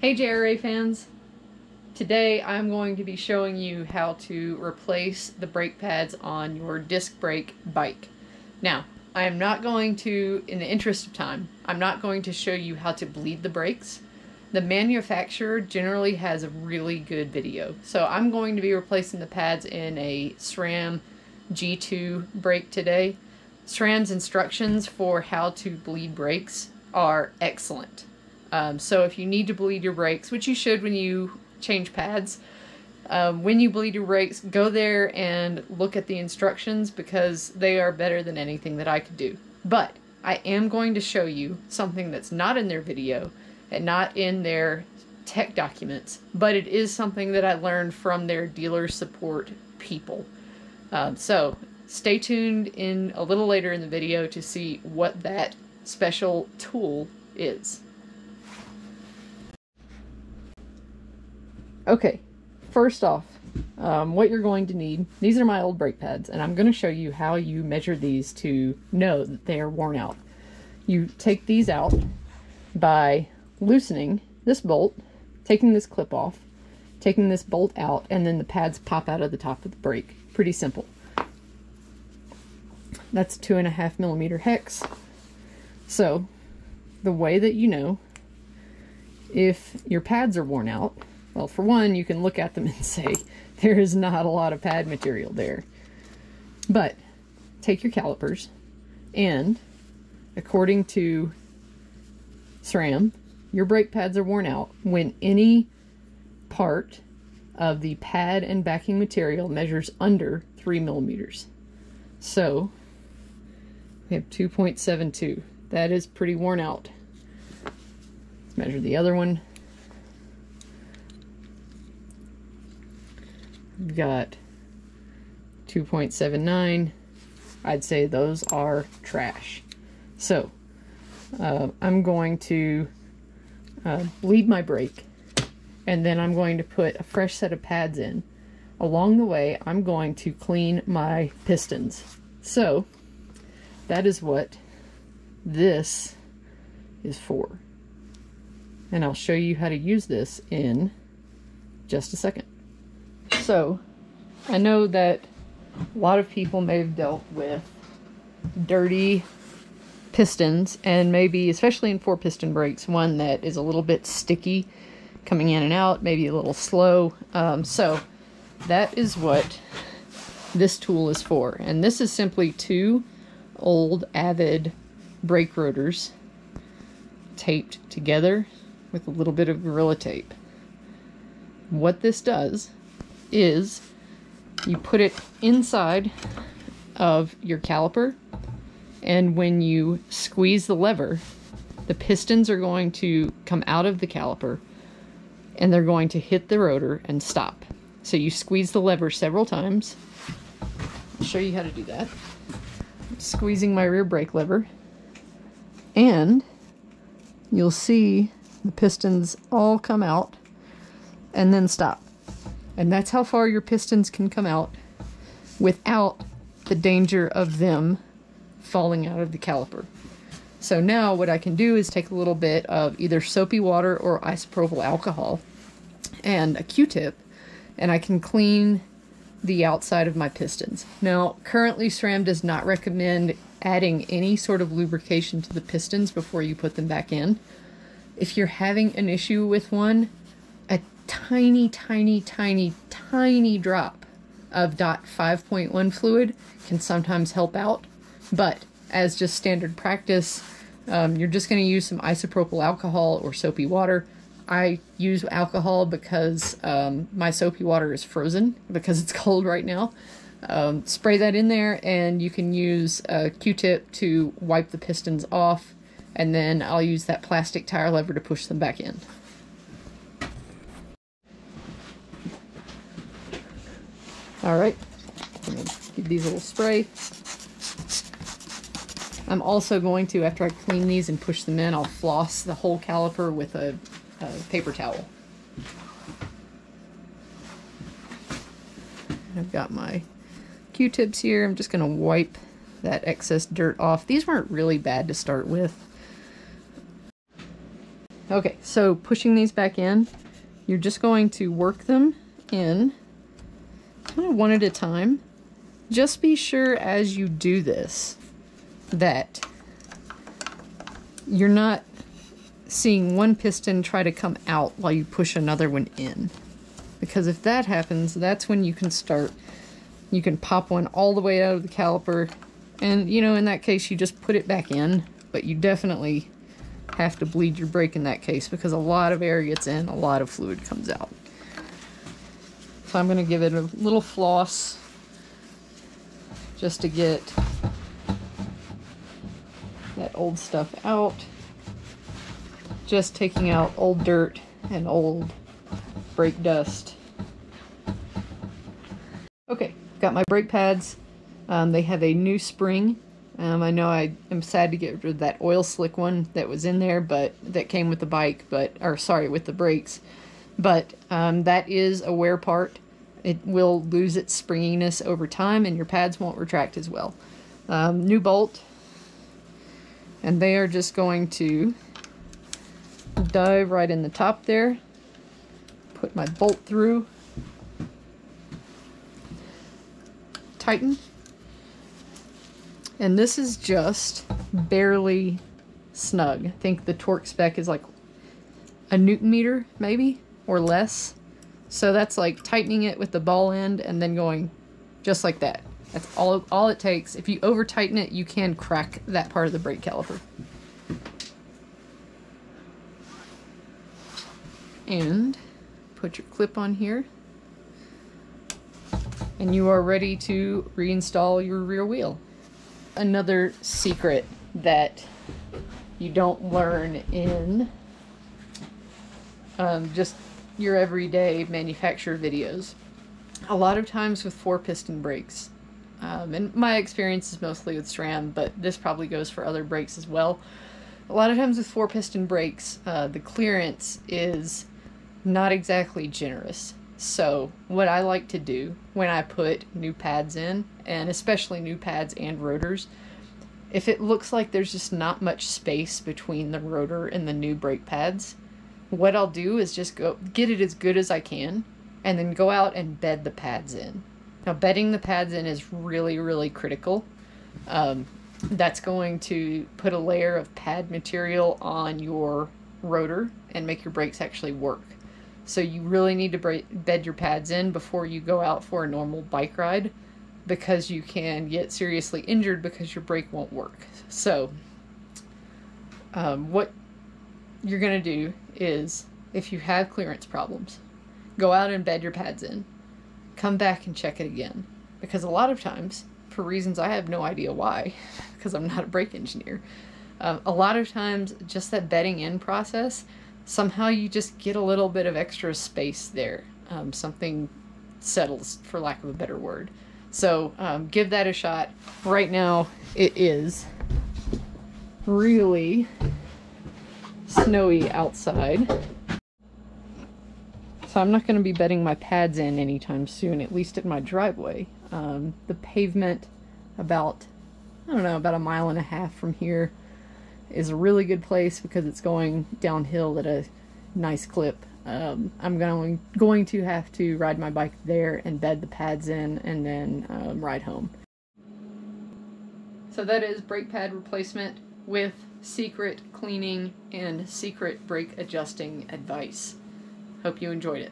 Hey JRA fans! Today I'm going to be showing you how to replace the brake pads on your disc brake bike. Now, I am not going to, in the interest of time, I'm not going to show you how to bleed the brakes. The manufacturer generally has a really good video. So I'm going to be replacing the pads in a SRAM G2 brake today. SRAM's instructions for how to bleed brakes are excellent. So if you need to bleed your brakes, which you should when you change pads, when you bleed your brakes, go there and look at the instructions because they are better than anything that I could do. But I am going to show you something that's not in their video and not in their tech documents, but it is something that I learned from their dealer support people. So stay tuned in a little later in the video to see what that special tool is. Okay, first off, what you're going to need, these are my old brake pads, and I'm going to show you how you measure these to know that they are worn out. You take these out by loosening this bolt, taking this clip off, taking this bolt out, and then the pads pop out of the top of the brake. Pretty simple. That's 2.5 millimeter hex. So, the way that you know if your pads are worn out, well, for one, you can look at them and say, there is not a lot of pad material there. But take your calipers and, according to SRAM, your brake pads are worn out when any part of the pad and backing material measures under 3 millimeters. So, we have 2.72. That is pretty worn out. Let's measure the other one. We've got 2.79. I'd say those are trash. So, I'm going to bleed my brake, and then I'm going to put a fresh set of pads in. Along the way, I'm going to clean my pistons. So, that is what this is for. And I'll show you how to use this in just a second. So, I know that a lot of people may have dealt with dirty pistons, and maybe, especially in 4-piston brakes, one that is a little bit sticky coming in and out, maybe a little slow. So, that is what this tool is for. And this is simply 2 old Avid brake rotors taped together with a little bit of Gorilla Tape. What this does is you put it inside of your caliper, and when you squeeze the lever, the pistons are going to come out of the caliper and they're going to hit the rotor and stop. So you squeeze the lever several times. I'll show you how to do that. I'm squeezing my rear brake lever, and you'll see the pistons all come out and then stop. And that's how far your pistons can come out without the danger of them falling out of the caliper. So now what I can do is take a little bit of either soapy water or isopropyl alcohol and a Q-tip, and I can clean the outside of my pistons. Now, currently SRAM does not recommend adding any sort of lubrication to the pistons before you put them back in. If you're having an issue with one, a tiny drop of DOT 5.1 fluid can sometimes help out, but as just standard practice, you're just going to use some isopropyl alcohol or soapy water. I use alcohol because my soapy water is frozen because it's cold right now. Spray that in there, and you can use a Q-tip to wipe the pistons off, and then I'll use that plastic tire lever to push them back in. Alright, I'm going to give these a little spray. I'm also going to, after I clean these and push them in, I'll floss the whole caliper with a paper towel. I've got my Q-tips here. I'm just going to wipe that excess dirt off. These weren't really bad to start with. Okay, so pushing these back in, you're just going to work them in kind of one at a time. Just be sure as you do this that you're not seeing one piston try to come out while you push another one in. Because if that happens, that's when you can pop one all the way out of the caliper. And, you know, in that case, you just put it back in. But you definitely have to bleed your brake in that case because a lot of air gets in, a lot of fluid comes out. So I'm going to give it a little floss just to get that old stuff out. Just taking out old dirt and old brake dust. Okay, got my brake pads. They have a new spring. I know I am sad to get rid of that oil slick one that was in there, but that came with the bike, or sorry, with the brakes. But that is a wear part. It will lose its springiness over time, and your pads won't retract as well. New bolt, and they are just going to dive right in the top there. Put my bolt through. Tighten. And this is just barely snug. I think the torque spec is like a Newton meter, maybe, or less. So that's like tightening it with the ball end and then going just like that. That's all it takes. If you over tighten it, you can crack that part of the brake caliper. And put your clip on here. And you are ready to reinstall your rear wheel. Another secret that you don't learn in just your everyday manufacturer videos. A lot of times with 4-piston brakes, and my experience is mostly with SRAM, but this probably goes for other brakes as well. A lot of times with 4-piston brakes, the clearance is not exactly generous. So what I like to do when I put new pads in, and especially new pads and rotors, if it looks like there's just not much space between the rotor and the new brake pads, what I'll do is just go get it as good as I can and then go out and bed the pads in. Now bedding the pads in is really, really critical. That's going to put a layer of pad material on your rotor and make your brakes actually work. So you really need to bed your pads in before you go out for a normal bike ride, because you can get seriously injured because your brake won't work. So what you're going to do is, if you have clearance problems, go out and bed your pads in. Come back and check it again. Because a lot of times, for reasons I have no idea why, because I'm not a brake engineer, a lot of times just that bedding in process, somehow you just get a little bit of extra space there. Something settles, for lack of a better word. So give that a shot. Right now it is really snowy outside. So I'm not going to be bedding my pads in anytime soon, at least in my driveway. The pavement about, I don't know, about 1.5 miles from here is a really good place because it's going downhill at a nice clip. I'm going to have to ride my bike there and bed the pads in and then ride home. So that is brake pad replacement with secret cleaning and secret brake adjusting advice. Hope you enjoyed it.